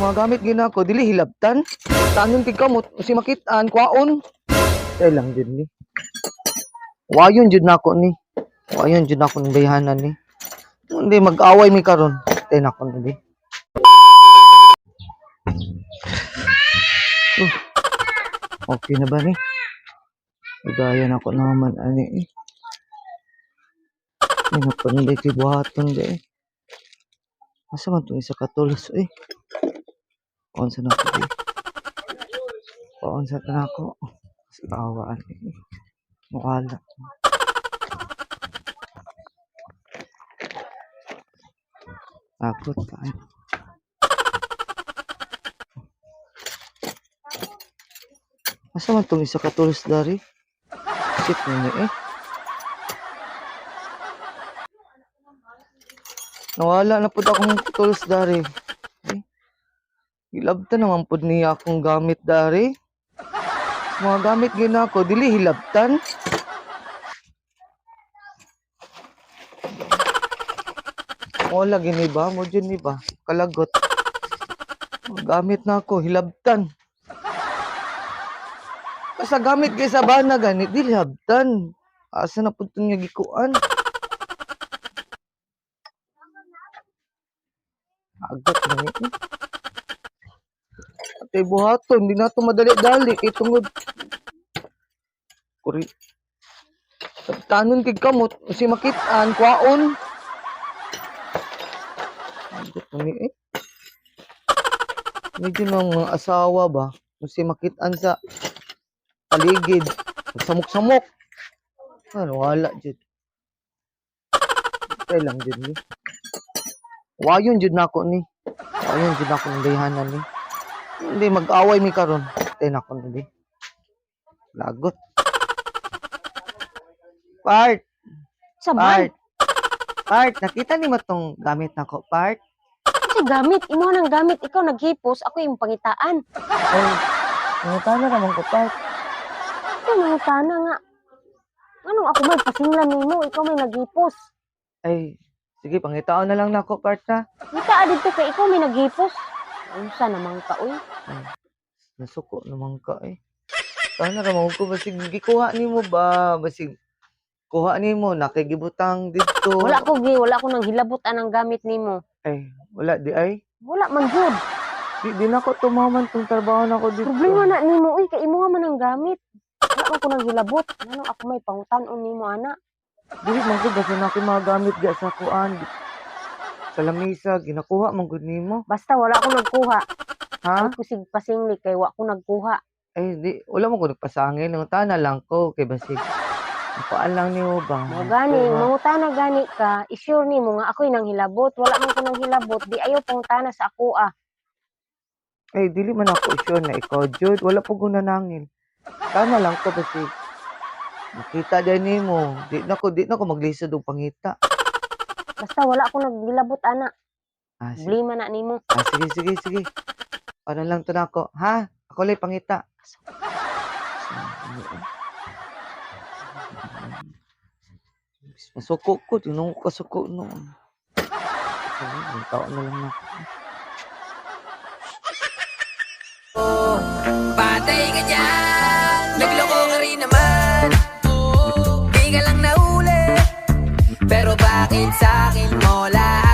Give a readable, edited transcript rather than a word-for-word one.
Mga gamit gina ko dili hilabtan. Tanon kay kamot si makit-an kwaon. Ay lang jud ni. Wayon jud nako ni. Wayon jud nako ng bayhanan ni. Hindi mag-away mi karon. Tay nako ni. Okay na ba ni? Udayan ako naman ani eh. Ay napanday kay buhaton di eh. Asa man itong isa katulos eh. Paon sa nako eh. Paon sa tanako. Kasi kaawaan eh. Mukala. Takot pa eh. Asa man itong isa katulos dari? Shit na ni eh. Nawala na po akong katulos dari. Eh. Hilabtan naman po niya akong gamit dari. Mga gamit gina ko, dili hilabtan. Wala gini ba? Mo dyan ni ba? Kalagot. Mga gamit na ako, hilabtan. Basta gamit kay sa bana ganit, dili hilabtan. Asa na po ito niya gikuan? Agat na ni. Atay buhaton, di na ito madali-dali. Kay tungod. Kuri. Tanon kay kamot, si makit-an, kwaon. Agat na ni eh. Medyo ng mga asawa ba? Kasi makit-an sa paligid. Samok-samok. Ano, wala dyan. Kaya lang dyan ni. Wayon dyan na ako ni. Wayon dyan ako ng bayhanan ni. Hindi, mag-away mi karon. Kaya na ako ni. Lagot. Part! Sabay. Part! Nakita ni mo tong gamit na ko, Part? Kasi gamit, imo nang gamit, ikaw naghipos, ako yung pangitaan. Ay, nangyata na naman ko, Part. Ito mangutana nga. Anong ako may pasinglan nimo, ikaw may naghipos. Ay, sige, pangitaon na lang na ako, Part na. Kita dito kay ikaw may naghipos. Unsa namang ka oy? Ay, nasuko naman ka eh. Sana naman ko, basig gikuha ni mo ba? Basig kuha ni mo, nakigibutang dito. Wala ko nang hilabot anang gamit nimo. Ay, wala di ay. Wala man jud. Di na ko tumaman tong trabaho na ko dito. Problema na nimo oy kay imo man ang gamit. Wala man ko nang hilabot. Ano ako may pangutan-on nimo ana? Dili man ko basta na mga gamit ga sa kuan. Sa lamisa, ginakuha man gud nimo. Basta wala ko nagkuha. Ha? Ay kusig pasingli kay wa ko nagkuha. Ay, di, wala mo ko nagpasangin. Nangutana lang ko kay basig. Kuan lang nimo ba? Mo gani, mangutana gani ka, i-sure nimo nga ako'y nang hilabot. Wala man ko nang hilabot, di ayaw pangutana sa ako ah. Ay, dili man ako sure na ikaw, Jud. Wala po gunanangin. Sana lang ko basig. Makita din nimo. Di na ko maglisod og pangita. Basta wala ko naghilabot ana. Ah, sige. Blima na nimo. Ah, sige. Ano lang to na ako. Ha? Ako lay pangita. Masuko ko. Tinong ko kasuko noon. Ay, taon na lang ako. Patay ka dyan, nagloko ka rin naman. Di ka lang nahuli, pero bakit sa'kin mo lahat?